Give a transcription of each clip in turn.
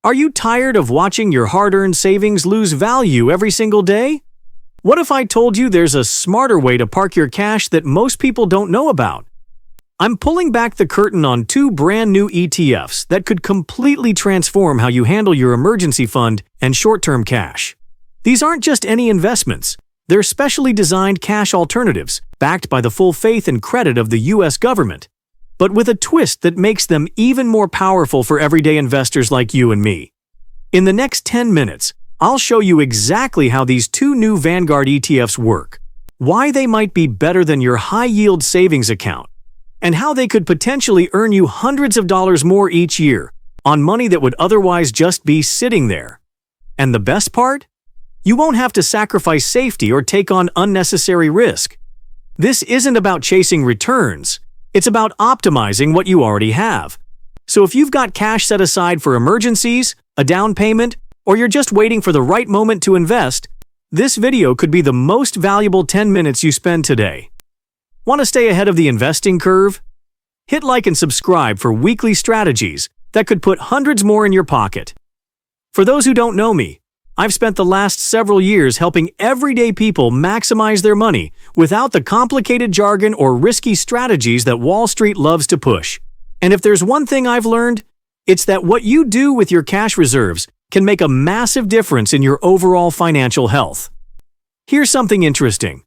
Are you tired of watching your hard-earned savings lose value every single day? What if I told you there's a smarter way to park your cash that most people don't know about? I'm pulling back the curtain on two brand new ETFs that could completely transform how you handle your emergency fund and short-term cash. These aren't just any investments. They're specially designed cash alternatives, backed by the full faith and credit of the U.S. government, but with a twist that makes them even more powerful for everyday investors like you and me. In the next 10 minutes, I'll show you exactly how these two new Vanguard ETFs work, why they might be better than your high-yield savings account, and how they could potentially earn you hundreds of dollars more each year on money that would otherwise just be sitting there. And the best part? You won't have to sacrifice safety or take on unnecessary risk. This isn't about chasing returns. It's about optimizing what you already have. So if you've got cash set aside for emergencies, a down payment, or you're just waiting for the right moment to invest, this video could be the most valuable 10 minutes you spend today. Want to stay ahead of the investing curve? Hit like and subscribe for weekly strategies that could put hundreds more in your pocket. For those who don't know me, I've spent the last several years helping everyday people maximize their money without the complicated jargon or risky strategies that Wall Street loves to push. And if there's one thing I've learned, it's that what you do with your cash reserves can make a massive difference in your overall financial health. Here's something interesting.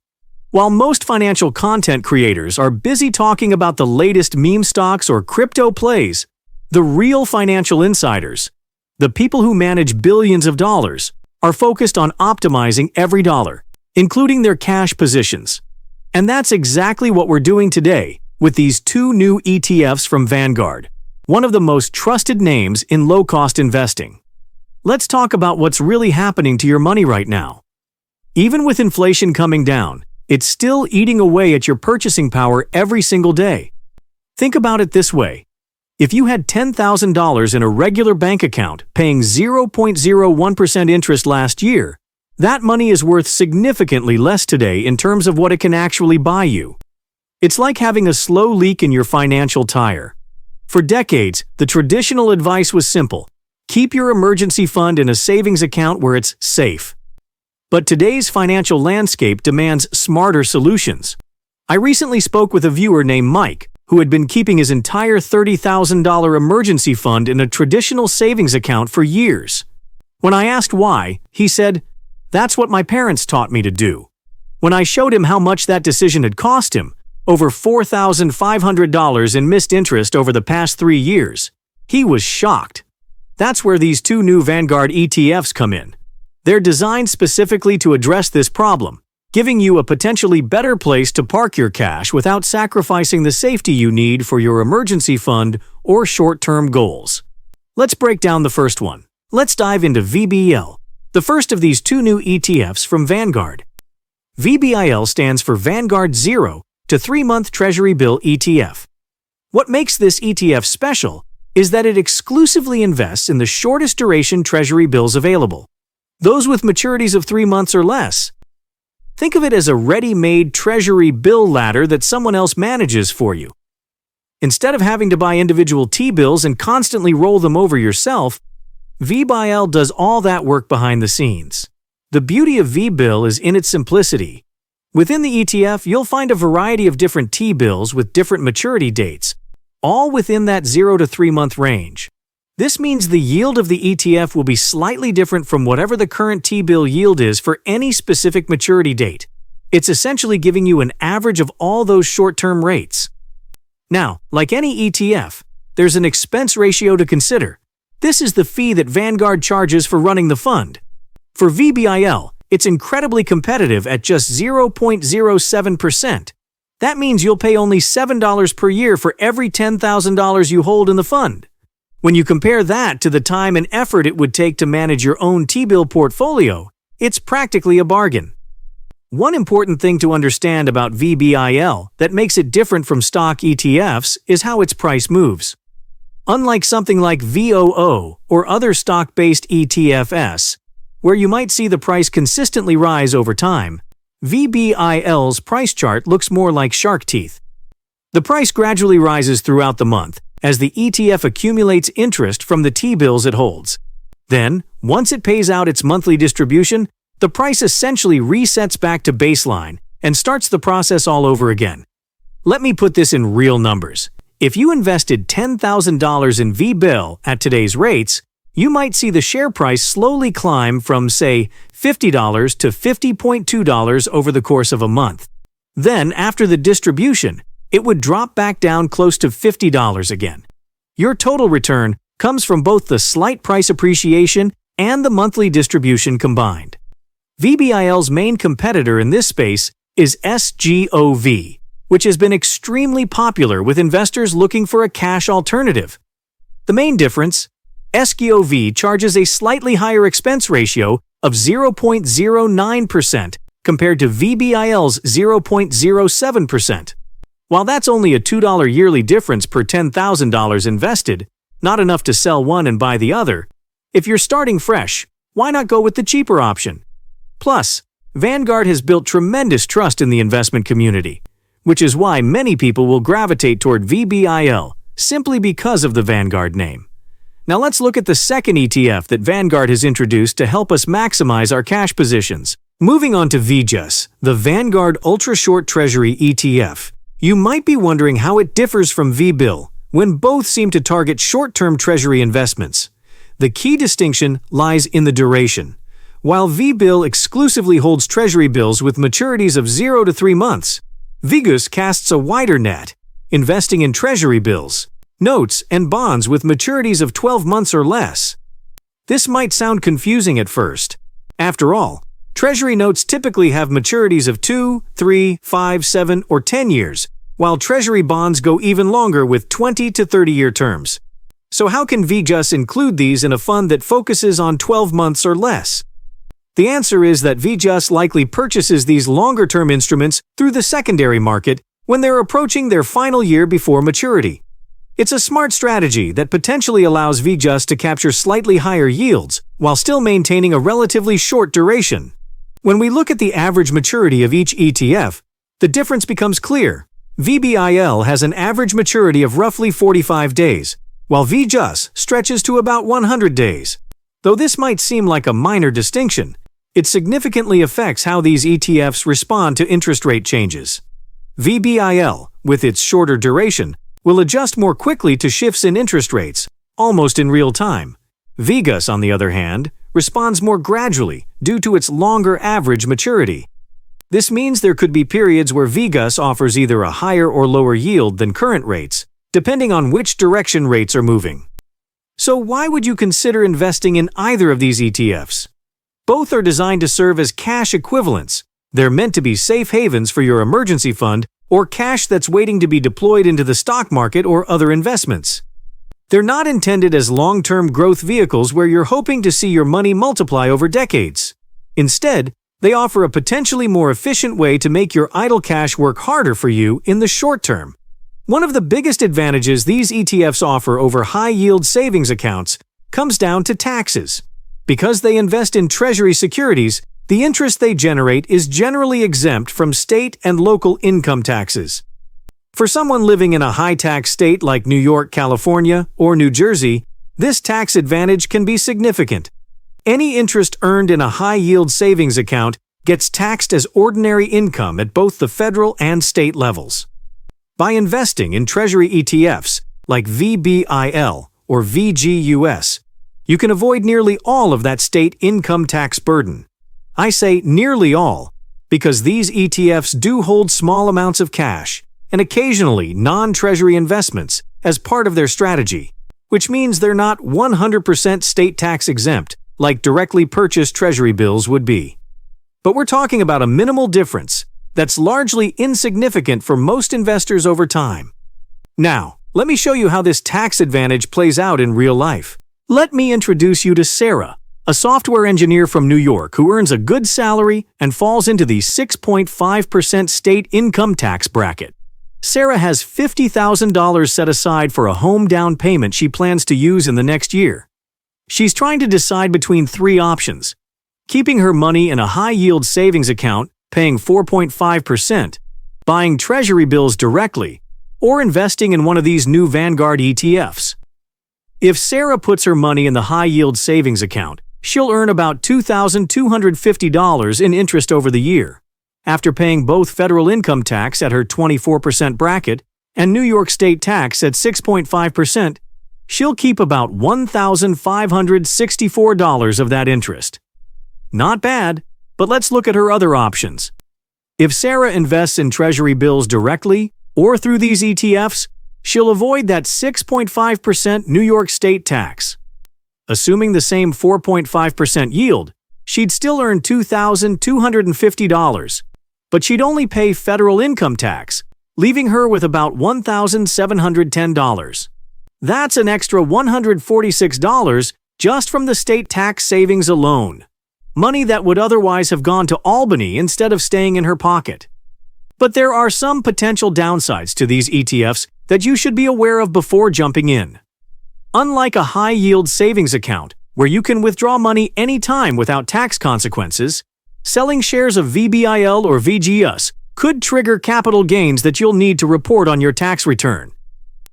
While most financial content creators are busy talking about the latest meme stocks or crypto plays, the real financial insiders, the people who manage billions of dollars, are focused on optimizing every dollar, including their cash positions. And that's exactly what we're doing today with these two new ETFs from Vanguard, one of the most trusted names in low-cost investing. Let's talk about what's really happening to your money right now. Even with inflation coming down, it's still eating away at your purchasing power every single day. Think about it this way. If you had $10,000 in a regular bank account paying 0.01% interest last year, that money is worth significantly less today in terms of what it can actually buy you. It's like having a slow leak in your financial tire. For decades, the traditional advice was simple: keep your emergency fund in a savings account where it's safe. But today's financial landscape demands smarter solutions. I recently spoke with a viewer named Mike, who had been keeping his entire $30,000 emergency fund in a traditional savings account for years. When I asked why, he said, "That's what my parents taught me to do." When I showed him how much that decision had cost him, over $4,500 in missed interest over the past 3 years, he was shocked. That's where these two new Vanguard ETFs come in. They're designed specifically to address this problem, giving you a potentially better place to park your cash without sacrificing the safety you need for your emergency fund or short-term goals. Let's break down the first one. Let's dive into VBIL, the first of these two new ETFs from Vanguard. VBIL stands for Vanguard 0 to 3-month Treasury Bill ETF. What makes this ETF special is that it exclusively invests in the shortest duration Treasury bills available, those with maturities of 3 months or less. Think of it as a ready-made Treasury bill ladder that someone else manages for you. Instead of having to buy individual T-bills and constantly roll them over yourself, VBIL does all that work behind the scenes. The beauty of VBIL is in its simplicity. Within the ETF, you'll find a variety of different T-bills with different maturity dates, all within that 0 to 3 month range. This means the yield of the ETF will be slightly different from whatever the current T-bill yield is for any specific maturity date. It's essentially giving you an average of all those short-term rates. Now, like any ETF, there's an expense ratio to consider. This is the fee that Vanguard charges for running the fund. For VBIL, it's incredibly competitive at just 0.07%. That means you'll pay only $7 per year for every $10,000 you hold in the fund. When you compare that to the time and effort it would take to manage your own T-bill portfolio, it's practically a bargain. One important thing to understand about VBIL that makes it different from stock ETFs is how its price moves. Unlike something like VOO or other stock-based ETFs, where you might see the price consistently rise over time, VBIL's price chart looks more like shark teeth. The price gradually rises throughout the month as the ETF accumulates interest from the T-bills it holds. Then, once it pays out its monthly distribution, the price essentially resets back to baseline and starts the process all over again. Let me put this in real numbers. If you invested $10,000 in VBIL at today's rates, you might see the share price slowly climb from, say, $50 to $50.2 over the course of a month. Then, after the distribution, it would drop back down close to $50 again. Your total return comes from both the slight price appreciation and the monthly distribution combined. VBIL's main competitor in this space is SGOV, which has been extremely popular with investors looking for a cash alternative. The main difference: SGOV charges a slightly higher expense ratio of 0.09% compared to VBIL's 0.07%. While that's only a $2 yearly difference per $10,000 invested, not enough to sell one and buy the other, if you're starting fresh, why not go with the cheaper option? Plus, Vanguard has built tremendous trust in the investment community, which is why many people will gravitate toward VBIL simply because of the Vanguard name. Now let's look at the second ETF that Vanguard has introduced to help us maximize our cash positions. Moving on to VGUS, the Vanguard Ultra-Short Treasury ETF. You might be wondering how it differs from VBIL, when both seem to target short-term treasury investments. The key distinction lies in the duration. While VBIL exclusively holds treasury bills with maturities of 0 to 3 months, VGUS casts a wider net, investing in treasury bills, notes, and bonds with maturities of 12 months or less. This might sound confusing at first. After all, treasury notes typically have maturities of 2, 3, 5, 7, or 10 years, while treasury bonds go even longer with 20 to 30-year terms. So how can VGUS include these in a fund that focuses on 12 months or less? The answer is that VGUS likely purchases these longer-term instruments through the secondary market when they're approaching their final year before maturity. It's a smart strategy that potentially allows VGUS to capture slightly higher yields while still maintaining a relatively short duration. When we look at the average maturity of each ETF, the difference becomes clear. VBIL has an average maturity of roughly 45 days, while VGUS stretches to about 100 days. Though this might seem like a minor distinction, it significantly affects how these ETFs respond to interest rate changes. VBIL, with its shorter duration, will adjust more quickly to shifts in interest rates, almost in real time. VGUS, on the other hand, responds more gradually due to its longer average maturity. This means there could be periods where VGUS offers either a higher or lower yield than current rates, depending on which direction rates are moving. So why would you consider investing in either of these ETFs? Both are designed to serve as cash equivalents. They're meant to be safe havens for your emergency fund or cash that's waiting to be deployed into the stock market or other investments. They're not intended as long-term growth vehicles where you're hoping to see your money multiply over decades. Instead, they offer a potentially more efficient way to make your idle cash work harder for you in the short term. One of the biggest advantages these ETFs offer over high-yield savings accounts comes down to taxes. Because they invest in treasury securities, the interest they generate is generally exempt from state and local income taxes. For someone living in a high-tax state like New York, California, or New Jersey, this tax advantage can be significant. Any interest earned in a high-yield savings account gets taxed as ordinary income at both the federal and state levels. By investing in Treasury ETFs like VBIL or VGUS, you can avoid nearly all of that state income tax burden. I say nearly all because these ETFs do hold small amounts of cash and occasionally non-treasury investments as part of their strategy, which means they're not 100% state tax exempt like directly purchased treasury bills would be. But we're talking about a minimal difference that's largely insignificant for most investors over time. Now, let me show you how this tax advantage plays out in real life. Let me introduce you to Sarah, a software engineer from New York who earns a good salary and falls into the 6.5% state income tax bracket. Sarah has $50,000 set aside for a home down payment she plans to use in the next year. She's trying to decide between 3 options: keeping her money in a high-yield savings account, paying 4.5%, buying treasury bills directly, or investing in one of these new Vanguard ETFs. If Sarah puts her money in the high-yield savings account, she'll earn about $2,250 in interest over the year. After paying both federal income tax at her 24% bracket and New York state tax at 6.5%, she'll keep about $1,564 of that interest. Not bad, but let's look at her other options. If Sarah invests in Treasury bills directly or through these ETFs, she'll avoid that 6.5% New York state tax. Assuming the same 4.5% yield, she'd still earn $2,250, but she'd only pay federal income tax, leaving her with about $1,710. That's an extra $146 just from the state tax savings alone. Money that would otherwise have gone to Albany instead of staying in her pocket. But there are some potential downsides to these ETFs that you should be aware of before jumping in. Unlike a high-yield savings account, where you can withdraw money anytime without tax consequences, selling shares of VBIL or VGUS could trigger capital gains that you'll need to report on your tax return.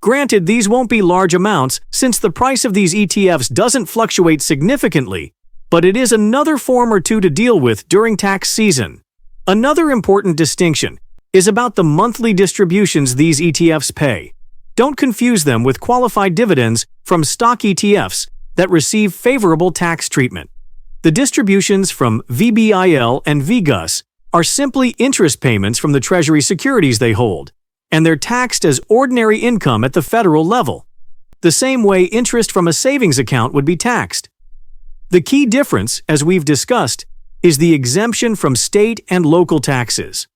Granted, these won't be large amounts since the price of these ETFs doesn't fluctuate significantly, but it is another form or two to deal with during tax season. Another important distinction is about the monthly distributions these ETFs pay. Don't confuse them with qualified dividends from stock ETFs that receive favorable tax treatment. The distributions from VBIL and VGUS are simply interest payments from the Treasury securities they hold, and they're taxed as ordinary income at the federal level, the same way interest from a savings account would be taxed. The key difference, as we've discussed, is the exemption from state and local taxes.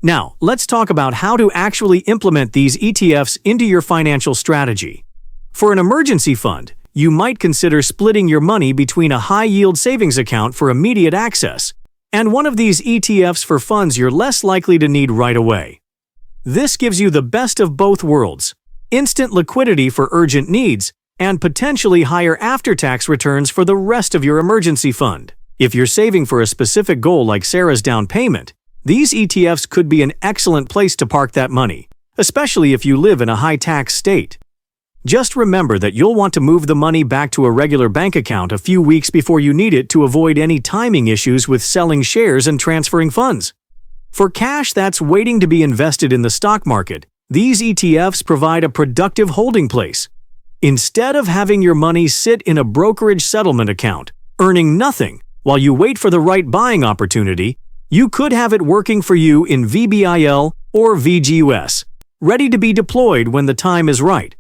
Now, let's talk about how to actually implement these ETFs into your financial strategy. For an emergency fund, you might consider splitting your money between a high-yield savings account for immediate access and one of these ETFs for funds you're less likely to need right away. This gives you the best of both worlds: instant liquidity for urgent needs and potentially higher after-tax returns for the rest of your emergency fund. If you're saving for a specific goal like Sarah's down payment, these ETFs could be an excellent place to park that money, especially if you live in a high-tax state. Just remember that you'll want to move the money back to a regular bank account a few weeks before you need it to avoid any timing issues with selling shares and transferring funds. For cash that's waiting to be invested in the stock market, these ETFs provide a productive holding place. Instead of having your money sit in a brokerage settlement account, earning nothing while you wait for the right buying opportunity, you could have it working for you in VBIL or VGUS, ready to be deployed when the time is right.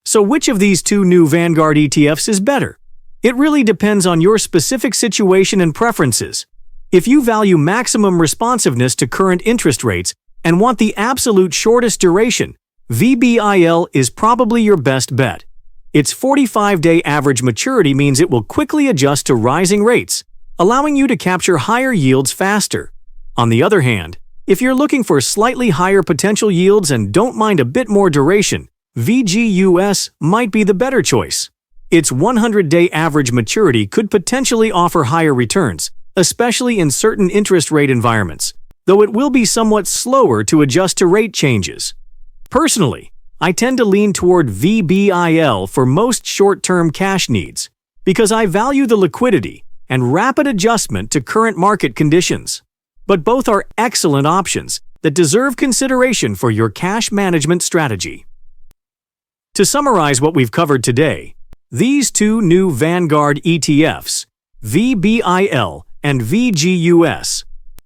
So which of these two new Vanguard ETFs is better? It really depends on your specific situation and preferences. If you value maximum responsiveness to current interest rates and want the absolute shortest duration, VBIL is probably your best bet. Its 45-day average maturity means it will quickly adjust to rising rates, allowing you to capture higher yields faster. On the other hand, if you're looking for slightly higher potential yields and don't mind a bit more duration, VGUS might be the better choice. Its 100-day average maturity could potentially offer higher returns, especially in certain interest rate environments, though it will be somewhat slower to adjust to rate changes. Personally, I tend to lean toward VBIL for most short-term cash needs because I value the liquidity and rapid adjustment to current market conditions. But both are excellent options that deserve consideration for your cash management strategy. To summarize what we've covered today, these two new Vanguard ETFs, VBIL and VGUS,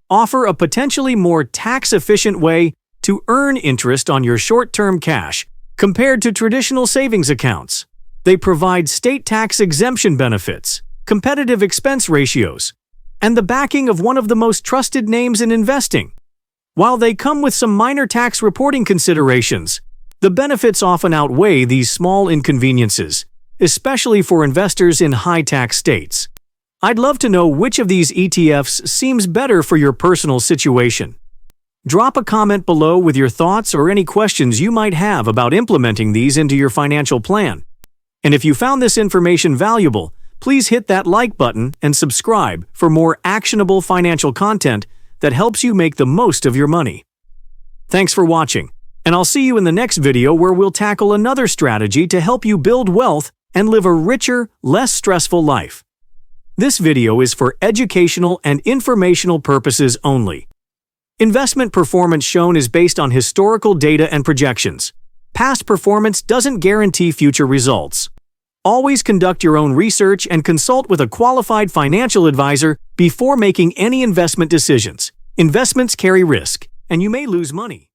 offer a potentially more tax-efficient way to earn interest on your short-term cash compared to traditional savings accounts. They provide state tax exemption benefits, competitive expense ratios, and the backing of one of the most trusted names in investing. While they come with some minor tax reporting considerations, the benefits often outweigh these small inconveniences, especially for investors in high-tax states. I'd love to know which of these ETFs seems better for your personal situation. Drop a comment below with your thoughts or any questions you might have about implementing these into your financial plan. And if you found this information valuable, please hit that like button and subscribe for more actionable financial content that helps you make the most of your money. Thanks for watching, and I'll see you in the next video where we'll tackle another strategy to help you build wealth and live a richer, less stressful life. This video is for educational and informational purposes only. Investment performance shown is based on historical data and projections. Past performance doesn't guarantee future results. Always conduct your own research and consult with a qualified financial advisor before making any investment decisions. Investments carry risk, and you may lose money.